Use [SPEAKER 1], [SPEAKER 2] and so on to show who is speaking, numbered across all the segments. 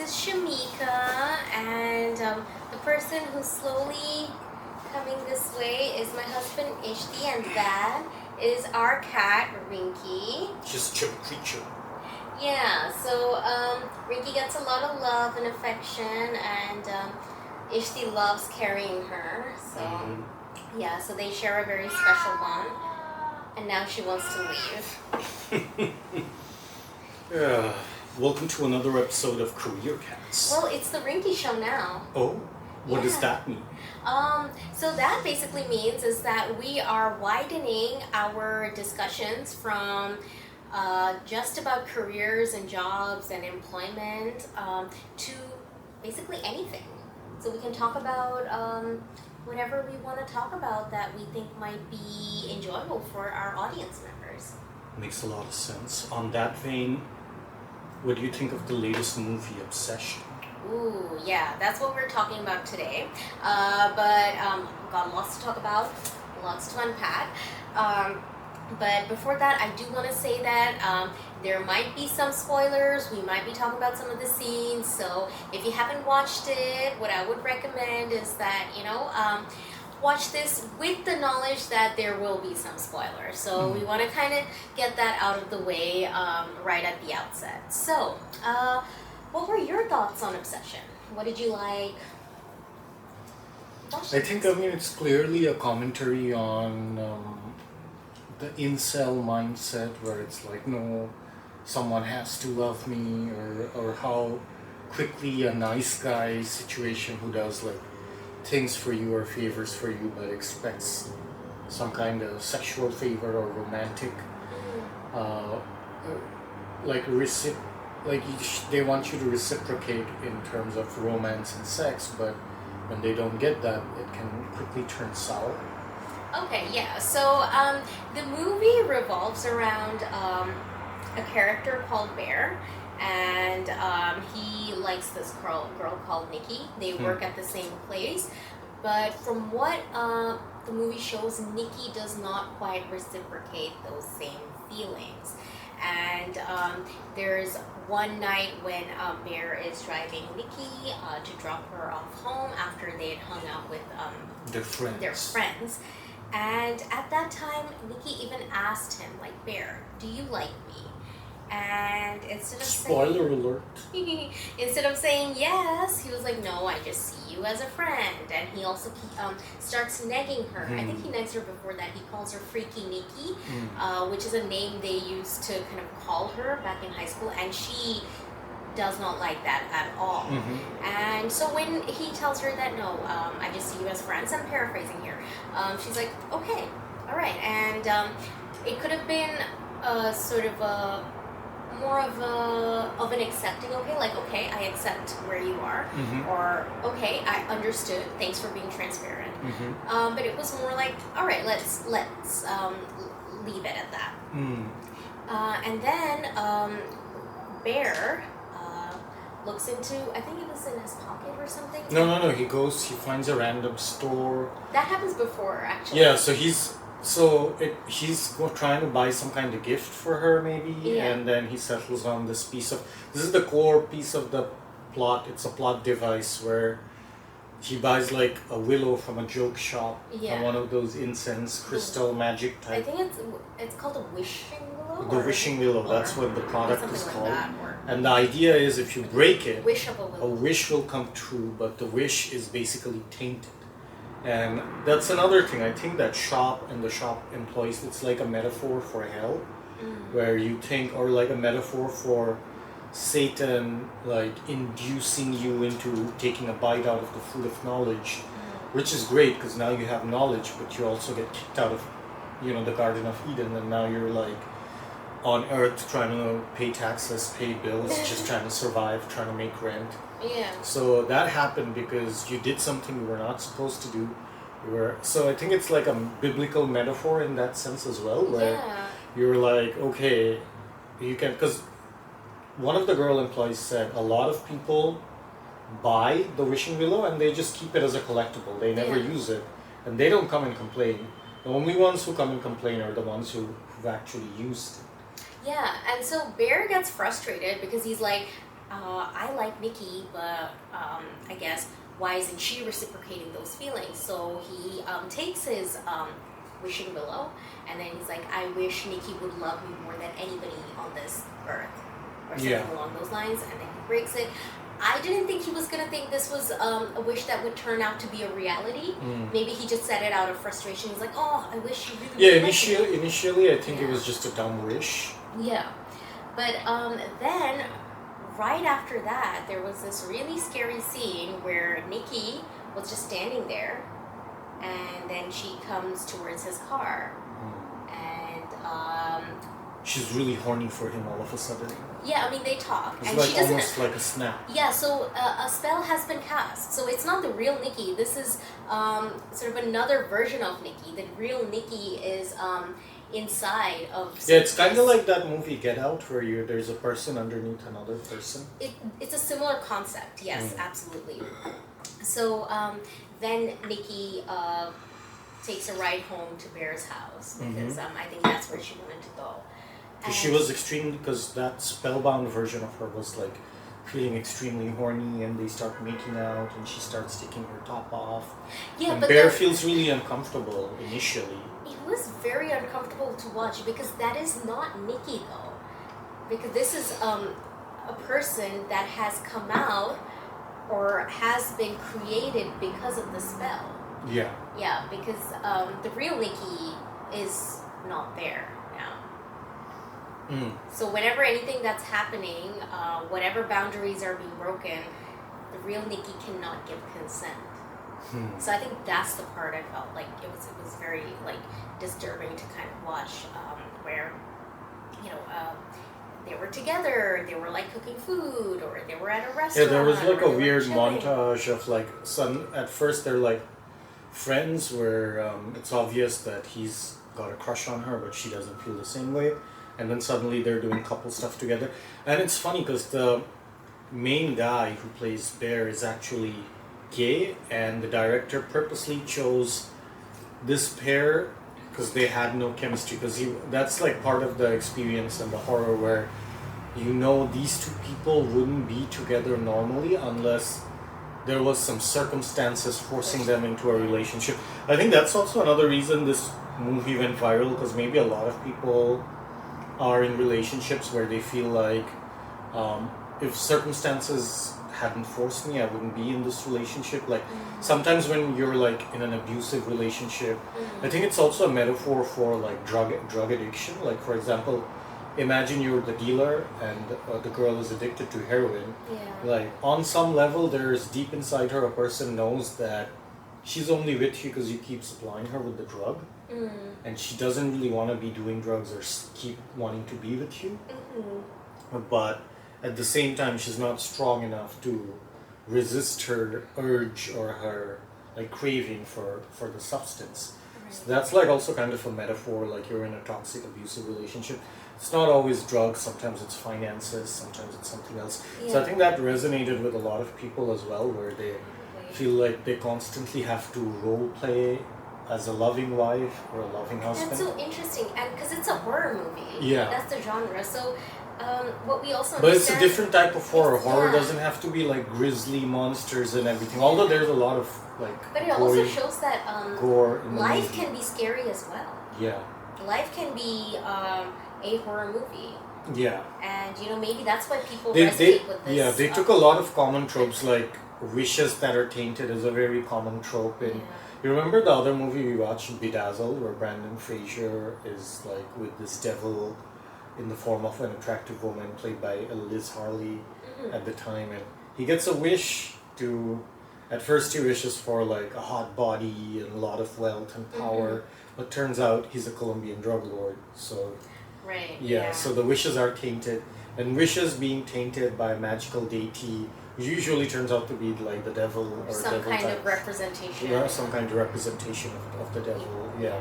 [SPEAKER 1] is Shamika, and the person who's slowly coming this way is my husband Ishti, and that is our cat Rinky.
[SPEAKER 2] Just chip creature.
[SPEAKER 1] Yeah, so Rinky gets a lot of love and affection, and Ishti loves carrying her. So yeah, so they share a very special bond, and now she wants to leave.
[SPEAKER 2] Yeah. Welcome to another episode of Career Cats.
[SPEAKER 1] Well, it's the Rinky show now.
[SPEAKER 2] Oh, what does
[SPEAKER 1] Yeah.
[SPEAKER 2] that mean?
[SPEAKER 1] So that basically means is that we are widening our discussions from just about careers and jobs and employment to basically anything. So we can talk about whatever we want to talk about that we think might be enjoyable for our audience members.
[SPEAKER 2] Makes a lot of sense. On that vein, what do you think of the latest movie, Obsession?
[SPEAKER 1] Ooh, yeah, that's what we're talking about today. But got lots to talk about, lots to unpack. But before that, I do want to say that there might be some spoilers. We might be talking about some of the scenes. So if you haven't watched it, what I would recommend is that, watch this with the knowledge that there will be some spoilers. So we want to kind of get that out of the way right at the outset. So, what were your thoughts on Obsession? What did you like?
[SPEAKER 2] I think, it's clearly a commentary on the incel mindset where it's like, no, someone has to love me, or how quickly a nice guy situation who does like things for you or favors for you but expects some kind of sexual favor or romantic they want you to reciprocate in terms of romance and sex, but when they don't get that, it can quickly turn sour.
[SPEAKER 1] Okay, yeah. So the movie revolves around a character called Bear, and he likes this girl called Nikki. They work at the same place, but from what the movie shows, Nikki does not quite reciprocate those same feelings. And there's one night when Bear is driving Nikki to drop her off home after they had hung out with their friends. And at that time, Nikki even asked him, like, Bear, do you like me? And instead of
[SPEAKER 2] Spoiler alert.
[SPEAKER 1] instead of saying yes, he was like, no, I just see you as a friend. And he also starts negging her. I think he negs her before that. He calls her Freaky Nikki, which is a name they used to kind of call her back in high school. And she does not like that at all. And so when he tells her that, no, I just see you as friends, I'm paraphrasing here, she's like, okay, all right. And it could have been sort of more of an accepting, okay, I accept where you are, or okay, I understood, thanks for being transparent. But it was more like, all right, let's leave it at that. And then Bear looks into, I think it was in his pocket or something.
[SPEAKER 2] No, he finds a random store.
[SPEAKER 1] That happens before, actually.
[SPEAKER 2] Yeah, so he's trying to buy some kind of gift for her, maybe, and then he settles on this is the core piece of the plot. It's a plot device where he buys like a willow from a joke shop, and one of those incense crystal magic type.
[SPEAKER 1] I think it's called a wishing willow.
[SPEAKER 2] The wishing willow, that's what the product is
[SPEAKER 1] like
[SPEAKER 2] called.
[SPEAKER 1] That,
[SPEAKER 2] and the idea is if you break it,
[SPEAKER 1] a
[SPEAKER 2] wish will come true, but the wish is basically tainted. And that's another thing. I think that shop and the shop employees, it's like a metaphor for hell, where you think, or like a metaphor for Satan, like inducing you into taking a bite out of the fruit of knowledge, which is great because now you have knowledge, but you also get kicked out of, the Garden of Eden, and now you're like on earth trying to pay taxes, pay bills, just trying to survive, trying to make rent.
[SPEAKER 1] Yeah.
[SPEAKER 2] So that happened because you did something you were not supposed to do. So I think it's like a biblical metaphor in that sense as well, where you're like, okay, you can, because one of the girl employees said a lot of people buy the wishing willow and they just keep it as a collectible. They never use it, and they don't come and complain. The only ones who come and complain are the ones who've actually used it.
[SPEAKER 1] Yeah, and so Bear gets frustrated because he's like, I like Nikki, but I guess why isn't she reciprocating those feelings? So he takes his wishing willow, and then he's like, I wish Nikki would love me more than anybody on this earth, or something
[SPEAKER 2] Yeah.
[SPEAKER 1] along those lines, and then he breaks it. I didn't think he was going to think this was a wish that would turn out to be a reality. Maybe he just said it out of frustration. He's like, oh, I wish you really
[SPEAKER 2] Yeah,
[SPEAKER 1] would like me.
[SPEAKER 2] initially I think it
[SPEAKER 1] Yeah.
[SPEAKER 2] was just a dumb wish.
[SPEAKER 1] Yeah. But then, right after that, there was this really scary scene where Nikki was just standing there, and then she comes towards his car. And,
[SPEAKER 2] She's really horny for him all of a sudden.
[SPEAKER 1] yeah, I mean, they talk.
[SPEAKER 2] It's
[SPEAKER 1] and
[SPEAKER 2] like
[SPEAKER 1] she doesn't.
[SPEAKER 2] almost like a snap.
[SPEAKER 1] Yeah, so a spell has been cast. So it's not the real Nikki. This is sort of another version of Nikki. The real Nikki is inside of.
[SPEAKER 2] Yeah, it's kind of like that movie Get Out, where there's a person underneath another person.
[SPEAKER 1] It's a similar concept. Yes, absolutely. So then Nikki takes a ride home to Bear's house because I think that's where she wanted to go. And
[SPEAKER 2] She was because that spellbound version of her was like feeling extremely horny, and they start making out, and she starts taking her top off.
[SPEAKER 1] yeah,
[SPEAKER 2] And
[SPEAKER 1] but
[SPEAKER 2] Bear
[SPEAKER 1] then-
[SPEAKER 2] feels really uncomfortable initially.
[SPEAKER 1] It was very uncomfortable to watch because that is not Nikki though. Because this is a person that has come out or has been created because of the spell.
[SPEAKER 2] Yeah.
[SPEAKER 1] Yeah, because the real Nikki is not there now. So whenever anything that's happening, whatever boundaries are being broken, the real Nikki cannot give consent. So I think that's the part I felt like it was very like disturbing to kind of watch, where they were together, they were like cooking food, or they were at a
[SPEAKER 2] Yeah,
[SPEAKER 1] restaurant.
[SPEAKER 2] there was like
[SPEAKER 1] or
[SPEAKER 2] a
[SPEAKER 1] they were
[SPEAKER 2] weird
[SPEAKER 1] chilling.
[SPEAKER 2] montage of like at first they're like friends where it's obvious that he's got a crush on her, but she doesn't feel the same way. And then suddenly they're doing couple stuff together. And it's funny because the main guy who plays Bear is actually gay, and the director purposely chose this pair because they had no chemistry. Because that's like part of the experience and the horror where these two people wouldn't be together normally unless there was some circumstances forcing them into a relationship. I think that's also another reason this movie went viral, because maybe a lot of people are in relationships where they feel like if circumstances hadn't forced me, I wouldn't be in this relationship. Like sometimes when you're like in an abusive relationship, I think it's also a metaphor for like drug addiction. Like for example, imagine you're the dealer and the girl is addicted to heroin.
[SPEAKER 1] Yeah.
[SPEAKER 2] Like on some level, there's deep inside her a person knows that she's only with you because you keep supplying her with the drug. And she doesn't really want to be doing drugs or keep wanting to be with you. But at the same time, she's not strong enough to resist her urge or her like craving for the substance.
[SPEAKER 1] Right.
[SPEAKER 2] So that's like also kind of a metaphor, like you're in a toxic abusive relationship. It's not always drugs, sometimes it's finances, sometimes it's something else.
[SPEAKER 1] Yeah.
[SPEAKER 2] So I think that resonated with a lot of people as well, where they feel like they constantly have to role play as a loving wife or a loving husband.
[SPEAKER 1] That's so interesting, and because it's a horror movie.
[SPEAKER 2] Yeah.
[SPEAKER 1] That's the genre. So, what we also
[SPEAKER 2] But it's a
[SPEAKER 1] understand-
[SPEAKER 2] different type of horror. Horror
[SPEAKER 1] Yeah.
[SPEAKER 2] doesn't have to be like grisly monsters and everything. Although there's a lot of like
[SPEAKER 1] But it also
[SPEAKER 2] gory
[SPEAKER 1] shows that
[SPEAKER 2] gore in the
[SPEAKER 1] life
[SPEAKER 2] movie.
[SPEAKER 1] can be scary as well.
[SPEAKER 2] Yeah.
[SPEAKER 1] Life can be a horror movie,
[SPEAKER 2] Yeah.
[SPEAKER 1] and maybe that's why people
[SPEAKER 2] They
[SPEAKER 1] resonate with this.
[SPEAKER 2] yeah, they took a lot of common tropes, like wishes that are tainted is a very common trope in. You remember the other movie we watched, Bedazzled, where Brandon Fraser is like with this devil in the form of an attractive woman played by Liz Harley at the time, and he gets a wish to. At first, he wishes for like a hot body and a lot of wealth and power, but turns out he's a Colombian drug lord. So
[SPEAKER 1] Right.
[SPEAKER 2] yeah, so the wishes are tainted, and wishes being tainted by a magical deity usually turns out to be like the devil or
[SPEAKER 1] some
[SPEAKER 2] devil
[SPEAKER 1] kind
[SPEAKER 2] type.
[SPEAKER 1] of representation.
[SPEAKER 2] Yeah, some kind of representation of the devil. Yeah.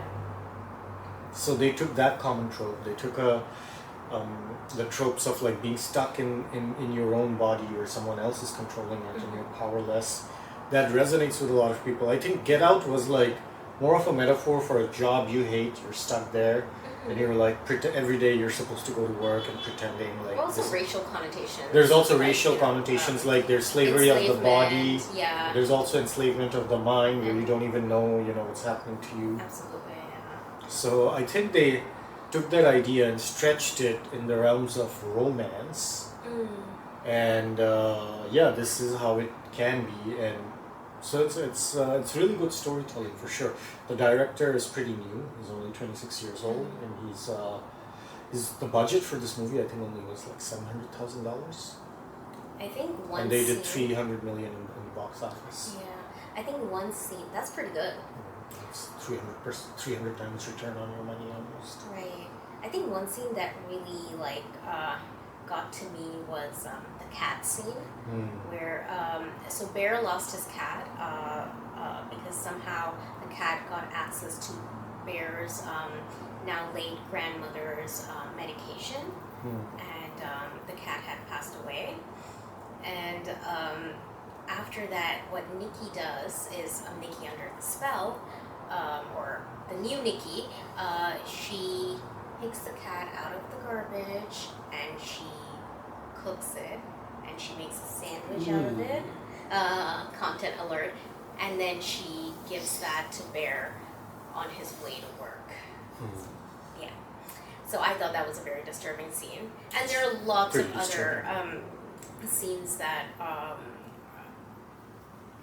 [SPEAKER 2] So they took that common trope. They took the tropes of like being stuck in your own body where someone else is controlling it and you're powerless. That resonates with a lot of people. I think Get Out was like more of a metaphor for a job you hate. You're stuck there, and you're like every day you're supposed to go to work and pretending like.
[SPEAKER 1] Also racial connotations.
[SPEAKER 2] There's also
[SPEAKER 1] like,
[SPEAKER 2] racial connotations, like there's slavery of the body.
[SPEAKER 1] Yeah.
[SPEAKER 2] There's also enslavement of the mind, where you don't even know, what's happening to you.
[SPEAKER 1] Absolutely, yeah.
[SPEAKER 2] So I think they took that idea and stretched it in the realms of romance. And this is how it can be, and so it's really good storytelling for sure. The director is pretty new; he's only 26 years old, and the budget for this movie I think only was like $700,000.
[SPEAKER 1] I think one.
[SPEAKER 2] And they did 300 million in the box office.
[SPEAKER 1] Yeah, I think one scene that's pretty good.
[SPEAKER 2] It's 300 times return on your money almost.
[SPEAKER 1] Right. I think one scene that really got to me was the cat scene, where so Bear lost his cat because somehow the cat got access to Bear's now late grandmother's medication, and the cat had passed away. And after that, what Nikki does is Nikki under the spell, or the new Nikki, she takes the cat out of the garbage and she cooks it and she makes a sandwich out of it. Content alert. And then she gives that to Bear on his way to work. Yeah. So I thought that was a very disturbing scene. And there are lots of other scenes that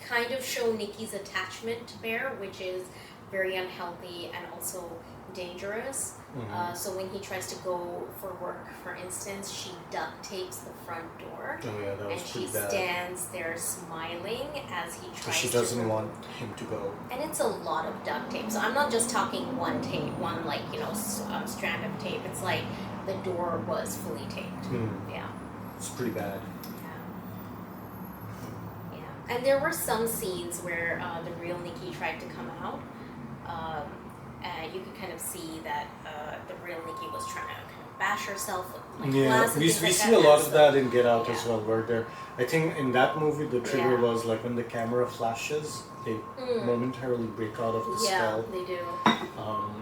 [SPEAKER 1] kind of show Nikki's attachment to Bear, which is very unhealthy and also dangerous. So when he tries to go for work, for instance, she duct tapes the front door.
[SPEAKER 2] Oh yeah, that was
[SPEAKER 1] and
[SPEAKER 2] pretty
[SPEAKER 1] she
[SPEAKER 2] bad.
[SPEAKER 1] stands there smiling as he tries
[SPEAKER 2] She
[SPEAKER 1] to
[SPEAKER 2] doesn't want him to go.
[SPEAKER 1] And it's a lot of duct tape. So I'm not just talking one tape, one strand of tape. It's like the door was fully taped. Yeah.
[SPEAKER 2] It's pretty bad.
[SPEAKER 1] Yeah. And there were some scenes where the real Nikki tried to come out. You could kind of see that the real Nikki was trying to kind of bash herself with glass and
[SPEAKER 2] we
[SPEAKER 1] things like
[SPEAKER 2] see
[SPEAKER 1] that.
[SPEAKER 2] a lot of that in Get Out as well, where there. I think in that movie the trigger was like when the camera flashes, they momentarily break out of the spell.
[SPEAKER 1] Yeah, they do.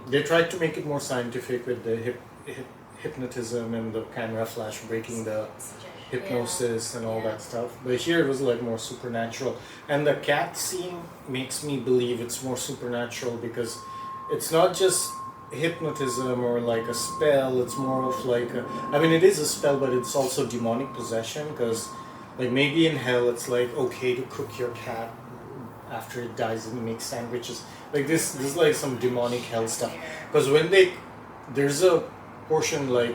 [SPEAKER 2] They tried to make it more scientific with the hypnotism and the camera flash breaking the hypnosis and all that stuff. But here it was like more supernatural. And the cat scene makes me believe it's more supernatural because it's not just hypnotism or like a spell, it's more of like it is a spell, but it's also demonic possession, because like maybe in hell it's like okay to cook your cat after it dies and make sandwiches. Like this is like some demonic hell stuff. Because when there's a portion like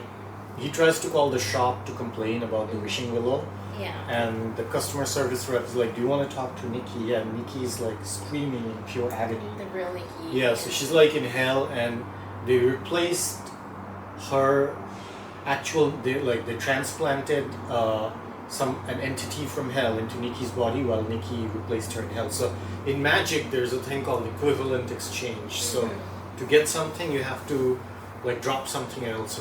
[SPEAKER 2] he tries to call the shop to complain about the wishing willow.
[SPEAKER 1] Yeah.
[SPEAKER 2] And the customer service rep is like, do you want to talk to Nikki? Yeah, and Nikki's like screaming in pure agony.
[SPEAKER 1] The real Nikki.
[SPEAKER 2] Yeah, so she's like in hell, and they replaced her they transplanted an entity from hell into Nikki's body while Nikki replaced her in hell. So in magic there's a thing called equivalent exchange. So to get something you have to like drop something else,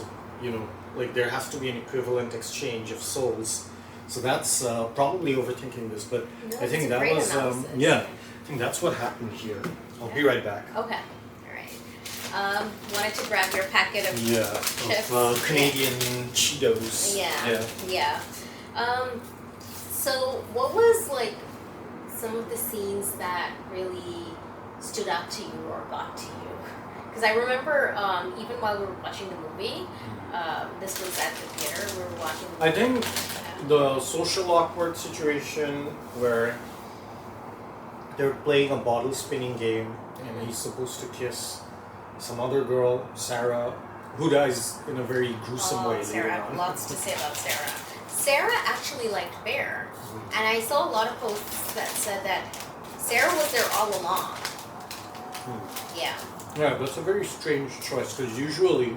[SPEAKER 2] like there has to be an equivalent exchange of souls. So that's probably overthinking this, but I think that was I think that's what happened here. I'll be right back.
[SPEAKER 1] Okay. All right. Wanted to grab your packet of chips.
[SPEAKER 2] Of Canadian Cheetos.
[SPEAKER 1] Yeah. So what was like some of the scenes that really stood out to you or got to you? Because I remember even while we were watching the movie, this was at the theater, we were watching the movie.
[SPEAKER 2] I think the social awkward situation where they're playing a bottle spinning game and he's supposed to kiss some other girl, Sarah, who dies in a very gruesome way.
[SPEAKER 1] Sarah, I have lots to say about Sarah. Sarah actually liked Bear, and I saw a lot of posts that said that Sarah was there all along. Yeah.
[SPEAKER 2] Yeah, that's a very strange choice, because usually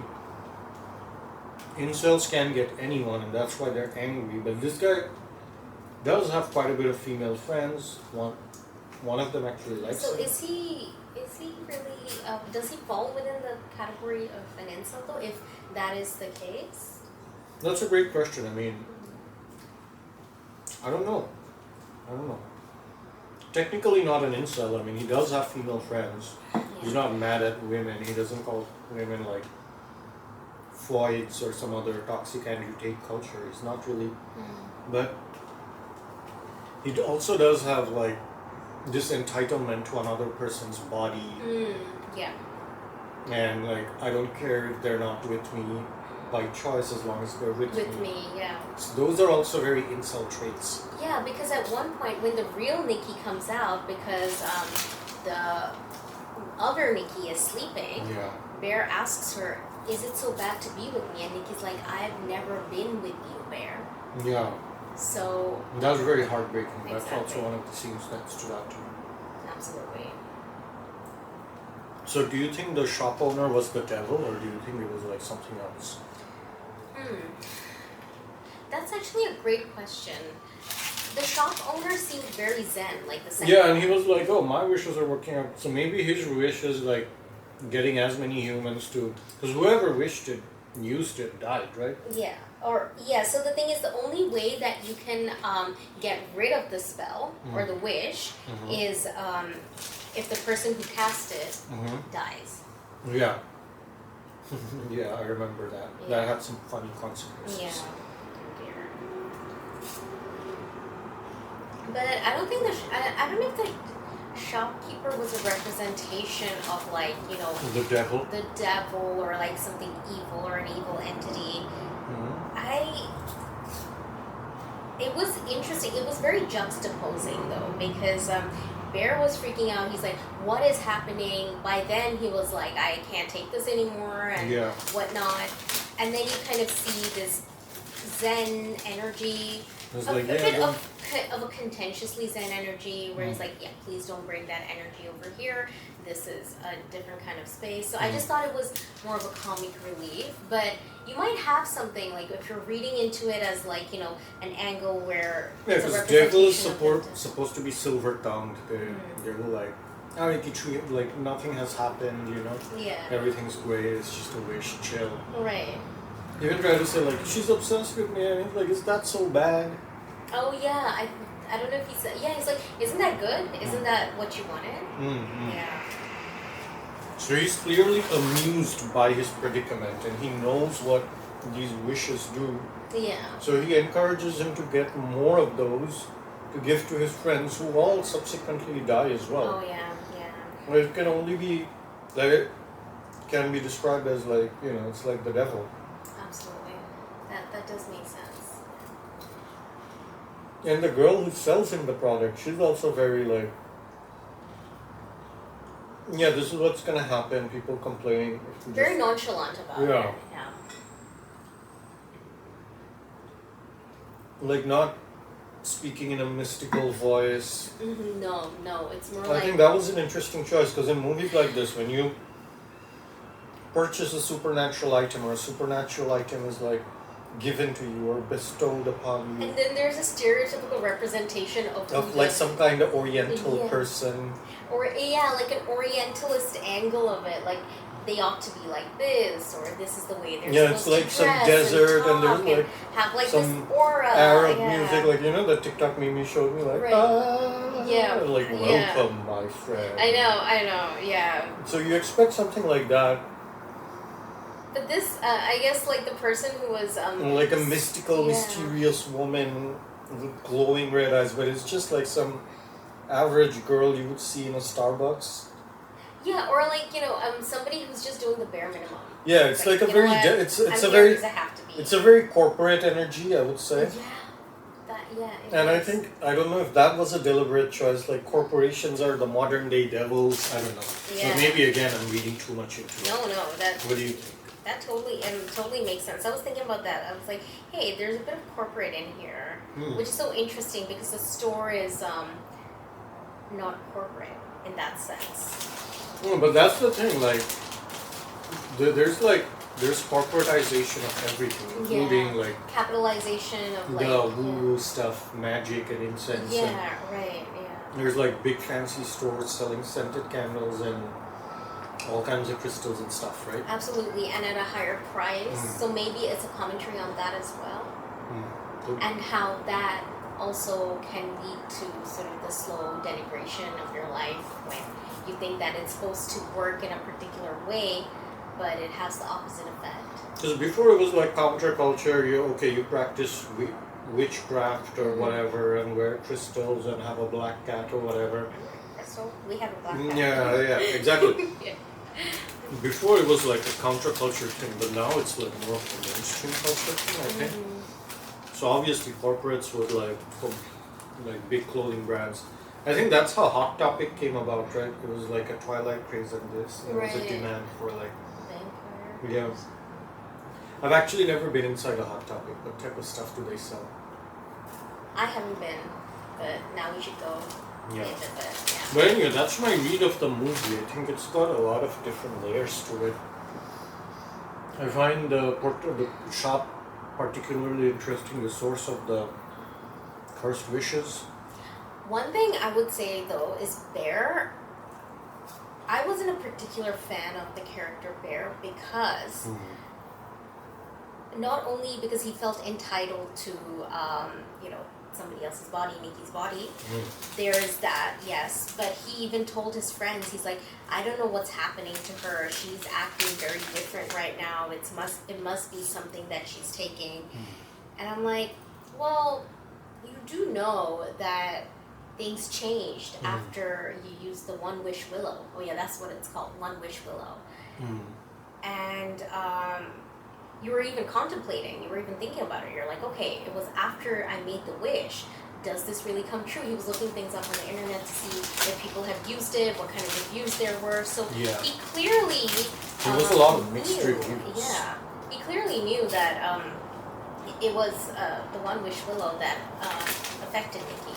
[SPEAKER 2] incels can get anyone, and that's why they're angry. But this guy does have quite a bit of female friends. One of them actually likes him.
[SPEAKER 1] So is he really? Does he fall within the category of an incel though? If that is the case.
[SPEAKER 2] That's a great question. I don't know. Technically not an incel. He does have female friends. Yeah. He's not mad at women. He doesn't call women like voids or some other toxic agitate culture. It's not really, but it also does have like this entitlement to another person's body.
[SPEAKER 1] Yeah.
[SPEAKER 2] And like, I don't care if they're not with me by choice as long as they're with me.
[SPEAKER 1] Yeah.
[SPEAKER 2] So those are also very incel traits.
[SPEAKER 1] Yeah, because at one point when the real Nikki comes out, because the other Nikki is sleeping, Bear asks her, "Is it so bad to be with me?" And Nikki's like, "I've never been with you, Bear."
[SPEAKER 2] Yeah.
[SPEAKER 1] So
[SPEAKER 2] that was very heartbreaking.
[SPEAKER 1] Exactly.
[SPEAKER 2] That's also one of the scenes that stood out to me.
[SPEAKER 1] Absolutely.
[SPEAKER 2] So do you think the shop owner was the devil, or do you think it was like something else?
[SPEAKER 1] That's actually a great question. The shop owner seemed very zen, like the second.
[SPEAKER 2] Yeah, and he was like, "Oh, my wishes are working out." So maybe his wish is like getting as many humans to, because whoever wished it, used it, died, right?
[SPEAKER 1] Yeah. So the thing is, the only way that you can get rid of the spell or the wish is if the person who cast it dies.
[SPEAKER 2] Yeah. Yeah, I remember that.
[SPEAKER 1] Yeah.
[SPEAKER 2] That had some funny consequences.
[SPEAKER 1] Yeah. But I don't think I don't know if the shopkeeper was a representation of like, you know,
[SPEAKER 2] The devil.
[SPEAKER 1] the devil or like something evil or an evil entity. It was interesting. It was very juxtaposing though, because Bear was freaking out. He's like, "What is happening?" By then he was like, "I can't take this anymore," and whatnot. And then you kind of see this Zen energy, a bit of a contentiously Zen energy, where he's like, "Yeah, please don't bring that energy over here. This is a different kind of space." So I just thought it was more of a comic relief. But you might have something like, if you're reading into it as like, you know, an angle where it's a
[SPEAKER 2] because
[SPEAKER 1] representation
[SPEAKER 2] devil is
[SPEAKER 1] of
[SPEAKER 2] supposed to be silver tongued. They're like, like nothing has happened, you know.
[SPEAKER 1] Yeah.
[SPEAKER 2] Everything's great. It's just a wish. Chill.
[SPEAKER 1] Right.
[SPEAKER 2] You even try to say like, "She's obsessed with me," and he's like, "Is that so bad?"
[SPEAKER 1] Oh yeah, I don't know if he said. Yeah, he's like, "Isn't that good? Isn't that what you wanted?" Yeah.
[SPEAKER 2] So he's clearly amused by his predicament, and he knows what these wishes do.
[SPEAKER 1] Yeah.
[SPEAKER 2] So he encourages him to get more of those to give to his friends, who all subsequently die as well.
[SPEAKER 1] Oh yeah, yeah.
[SPEAKER 2] Well, it can only be, like, it can be described as like, you know, it's like the devil.
[SPEAKER 1] Absolutely. That does make sense.
[SPEAKER 2] And the girl who sells him the product, she's also very like, yeah, this is what's gonna happen. People complaining.
[SPEAKER 1] Very nonchalant about it. Yeah.
[SPEAKER 2] Like, not speaking in a mystical voice.
[SPEAKER 1] No, it's more
[SPEAKER 2] I
[SPEAKER 1] like.
[SPEAKER 2] think that was an interesting choice, because in movies like this, when you purchase a supernatural item, or a supernatural item is like given to you or bestowed upon you.
[SPEAKER 1] And then there's a stereotypical representation of
[SPEAKER 2] like some kind of oriental person.
[SPEAKER 1] Or like an orientalist angle of it, like they ought to be like this, or this is the way they're supposed to
[SPEAKER 2] like
[SPEAKER 1] dress
[SPEAKER 2] some desert, and there's like
[SPEAKER 1] have like
[SPEAKER 2] some
[SPEAKER 1] this aura,
[SPEAKER 2] Arab music, like, you know, the TikTok meme you showed me, like like, welcome my friend.
[SPEAKER 1] I know, yeah.
[SPEAKER 2] So you expect something like that.
[SPEAKER 1] But this, I guess, like the person who was
[SPEAKER 2] like a mystical, mysterious woman with glowing red eyes, but it's just like some average girl you would see in a Starbucks.
[SPEAKER 1] Yeah, or like, you know, somebody who's just doing the bare minimum.
[SPEAKER 2] Yeah, it's like a very it's a very corporate energy, I would say. And I think, I don't know if that was a deliberate choice. Like, corporations are the modern day devils. I don't know.
[SPEAKER 1] Yeah.
[SPEAKER 2] So maybe again I'm reading too much into it.
[SPEAKER 1] No,
[SPEAKER 2] what do you think?
[SPEAKER 1] That totally makes sense. I was thinking about that. I was like, hey, there's a bit of corporate in here, which is so interesting because the store is not corporate in that sense.
[SPEAKER 2] But that's the thing, like, there's corporatization of everything, including like
[SPEAKER 1] capitalization of like
[SPEAKER 2] the woo stuff, magic and incense.
[SPEAKER 1] Right.
[SPEAKER 2] There's like big fancy stores selling scented candles and all kinds of crystals and stuff, right?
[SPEAKER 1] Absolutely, and at a higher price. So maybe it's a commentary on that as well, and how that also can lead to sort of the slow denigration of your life when you think that it's supposed to work in a particular way, but it has the opposite effect.
[SPEAKER 2] Because before it was like counterculture, you practice witchcraft or whatever and wear crystals and have a black cat or whatever.
[SPEAKER 1] So we have a black cat.
[SPEAKER 2] Yeah, exactly.
[SPEAKER 1] Yeah.
[SPEAKER 2] Before it was like a counterculture thing, but now it's like more of a mainstream culture thing, I think. So obviously corporates would like big clothing brands. I think that's how Hot Topic came about, right? It was like a Twilight craze and this. There was a demand for like...
[SPEAKER 1] Vampire.
[SPEAKER 2] Yeah. I've actually never been inside a Hot Topic. What type of stuff do they sell?
[SPEAKER 1] I haven't been, but now we should go.
[SPEAKER 2] Yeah.
[SPEAKER 1] Yeah.
[SPEAKER 2] But anyway, that's my read of the movie. I think it's got a lot of different layers to it. I find the shop particularly interesting, the source of the cursed wishes.
[SPEAKER 1] One thing I would say though is Bear. I wasn't a particular fan of the character Bear because not only because he felt entitled to somebody else's body, Nikki's body. There's that, yes, but he even told his friends, he's like, I don't know what's happening to her. She's acting very different right now. It must be something that she's taking. And I'm like, well, you do know that things changed after you used the One Wish Willow. Oh yeah, that's what it's called, One Wish Willow. And you were even contemplating, you were even thinking about it. You're like, okay, it was after I made the wish. Does this really come true? He was looking things up on the internet to see if people have used it, what kind of reviews there were. So he clearly...
[SPEAKER 2] There was a lot of mixed reviews.
[SPEAKER 1] Yeah. He clearly knew that it was the One Wish Willow that affected Nikki.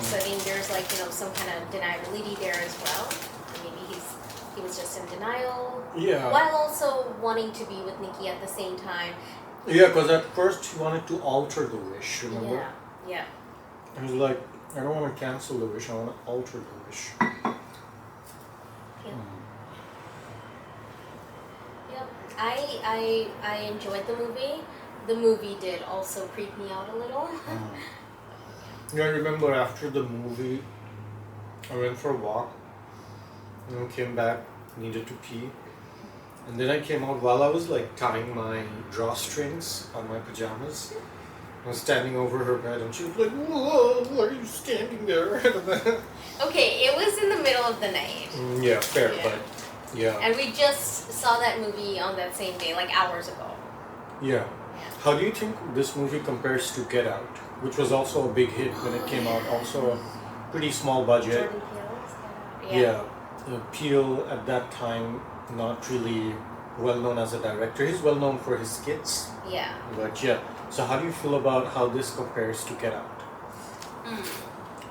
[SPEAKER 1] So I think there's like, some kind of deniability there as well. Maybe he was just in denial.
[SPEAKER 2] Yeah.
[SPEAKER 1] While also wanting to be with Nikki at the same time.
[SPEAKER 2] Yeah, because at first he wanted to alter the wish, remember?
[SPEAKER 1] Yeah.
[SPEAKER 2] He was like, I don't want to cancel the wish, I want to alter the wish.
[SPEAKER 1] Yep. I enjoyed the movie. The movie did also creep me out a little.
[SPEAKER 2] Yeah, I remember after the movie, I went for a walk, came back, needed to pee, and then I came out while I was like tying my drawstrings on my pajamas. I was standing over her bed and she was like, whoa, why are you standing there?
[SPEAKER 1] Okay, it was in the middle of the night.
[SPEAKER 2] Yeah, fair, but yeah.
[SPEAKER 1] And we just saw that movie on that same day, like hours ago.
[SPEAKER 2] Yeah. How do you think this movie compares to Get Out, which was also a big hit when it came out, also a pretty small budget?
[SPEAKER 1] Jordan Peele's Get Out.
[SPEAKER 2] Yeah. Peele at that time, not really well known as a director. He's well known for his skits.
[SPEAKER 1] Yeah.
[SPEAKER 2] But yeah. So how do you feel about how this compares to Get Out?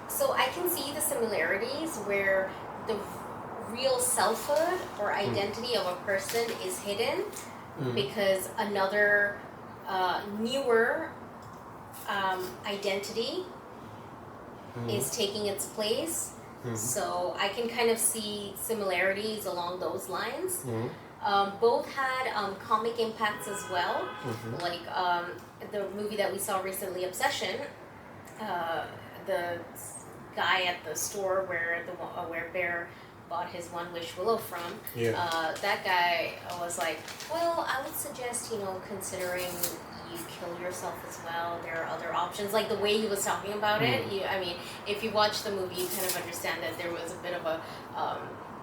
[SPEAKER 1] So I can see the similarities where the real selfhood or identity of a person is hidden because another newer identity is taking its place. So I can kind of see similarities along those lines. Both had comic impacts as well. Like the movie that we saw recently, Obsession, the guy at the store where Bear bought his One Wish Willow from, that guy was like, well, I would suggest, considering you kill yourself as well. There are other options. Like the way he was talking about it, if you watch the movie, you kind of understand that there was a bit of a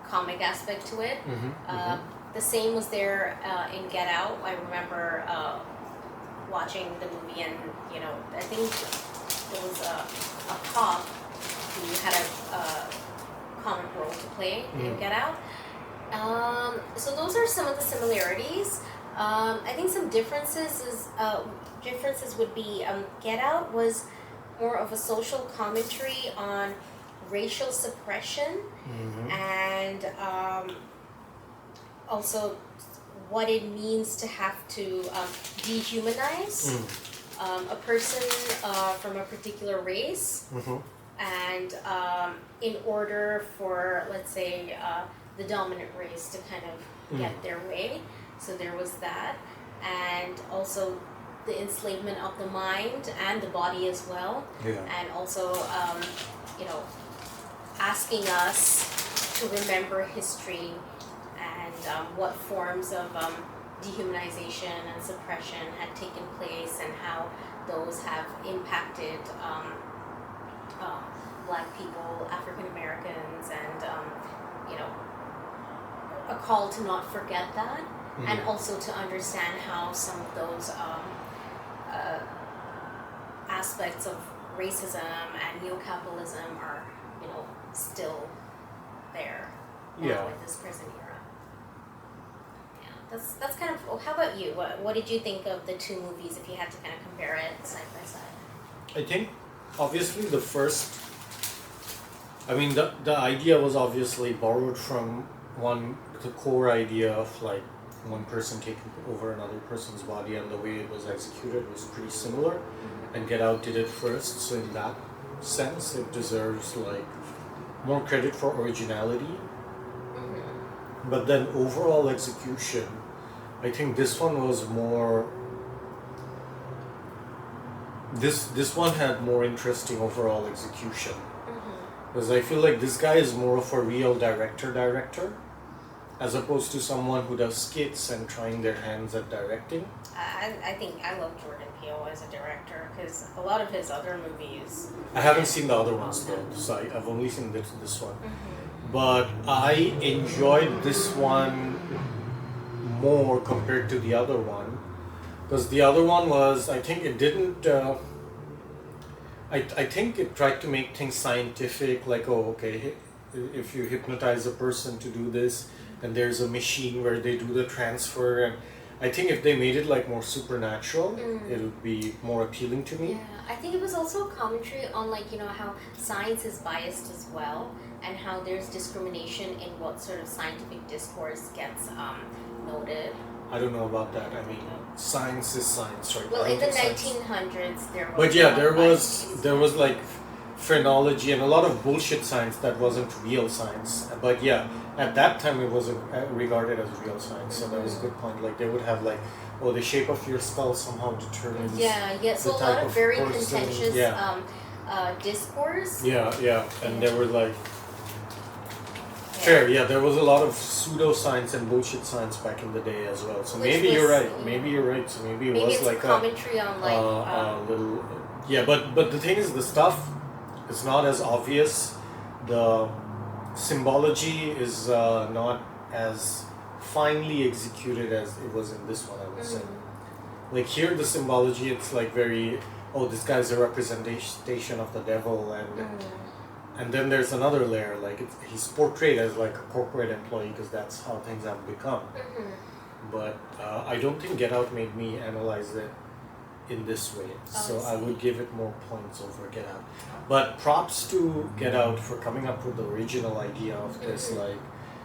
[SPEAKER 1] comic aspect to it. The same was there in Get Out. I remember watching the movie and, I think there was a cop who had a comic role to play in Get Out. So those are some of the similarities. I think some differences would be Get Out was more of a social commentary on racial suppression and also what it means to have to dehumanize a person from a particular race and in order for, let's say, the dominant race to kind of get their way. So there was that, and also the enslavement of the mind and the body as well, and also asking us to remember history and what forms of dehumanization and suppression had taken place and how those have impacted Black people, African Americans, and a call to not forget that, and also to understand how some of those aspects of racism and neo-capitalism are, still there now in this present era. Yeah, that's kind of. How about you? What did you think of the two movies? If you had to kind of compare it side by side.
[SPEAKER 2] I think obviously the first. I mean, the idea was obviously borrowed from the core idea of like one person taking over another person's body, and the way it was executed was pretty similar. And Get Out did it first, so in that sense, it deserves like more credit for originality. But then overall execution, I think this one was more. This one had more interesting overall execution. Because I feel like this guy is more of a real director, as opposed to someone who does skits and trying their hands at directing.
[SPEAKER 1] I think I love Jordan Peele as a director because a lot of his other movies.
[SPEAKER 2] I haven't seen the other ones though, so I've only seen this one. But I enjoyed this one more compared to the other one, because the other one was, I think it didn't. I think it tried to make things scientific, like, oh, okay, if you hypnotize a person to do this, and there's a machine where they do the transfer, and I think if they made it like more supernatural, it would be more appealing to me.
[SPEAKER 1] Yeah, I think it was also a commentary on like, how science is biased as well, and how there's discrimination in what sort of scientific discourse gets noted.
[SPEAKER 2] I don't know about that. I mean, science is science, right?
[SPEAKER 1] Well, in the 1900s, there was.
[SPEAKER 2] But yeah, there was like phrenology and a lot of bullshit science that wasn't real science. But yeah, at that time it was regarded as real science. So that was a good point. Like they would have like, oh, the shape of your skull somehow determines.
[SPEAKER 1] Yeah. So a lot of very contentious discourse.
[SPEAKER 2] Yeah, and they were like. Fair, yeah, there was a lot of pseudoscience and bullshit science back in the day as well. So maybe you're right. Maybe you're right. So maybe it was like
[SPEAKER 1] a commentary on like
[SPEAKER 2] a little. Yeah, but the thing is, the stuff is not as obvious. The symbology is not as finely executed as it was in this one, I would say. Like here, the symbology, it's like very, oh, this guy's a representation of the devil, and then there's another layer, like he's portrayed as like a corporate employee because that's how things have become. But I don't think Get Out made me analyze it in this way. So I would give it more points over Get Out. But props to Get Out for coming up with the original idea of this, like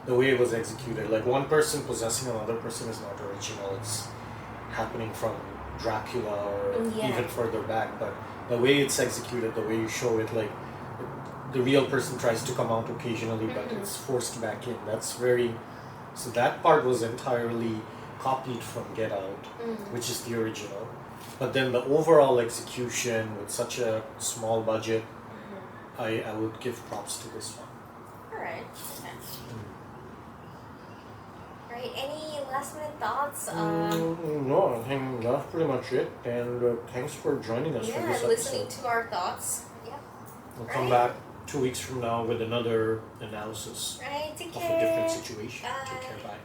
[SPEAKER 2] the way it was executed. Like one person possessing another person is not original. It's happening from Dracula or even further back. But the way it's executed, the way you show it, like the real person tries to come out occasionally, but it's forced back in. That's very. So that part was entirely copied from Get Out, which is the original. But then the overall execution with such a small budget, I would give props to this one.
[SPEAKER 1] Alright. Alright, any last minute thoughts?
[SPEAKER 2] No, I think that's pretty much it. And thanks for joining us for this episode.
[SPEAKER 1] Listening to our thoughts. Yeah.
[SPEAKER 2] We'll come back 2 weeks from now with another analysis
[SPEAKER 1] take
[SPEAKER 2] of
[SPEAKER 1] care.
[SPEAKER 2] a different situation.
[SPEAKER 1] Bye.
[SPEAKER 2] Take care, bye.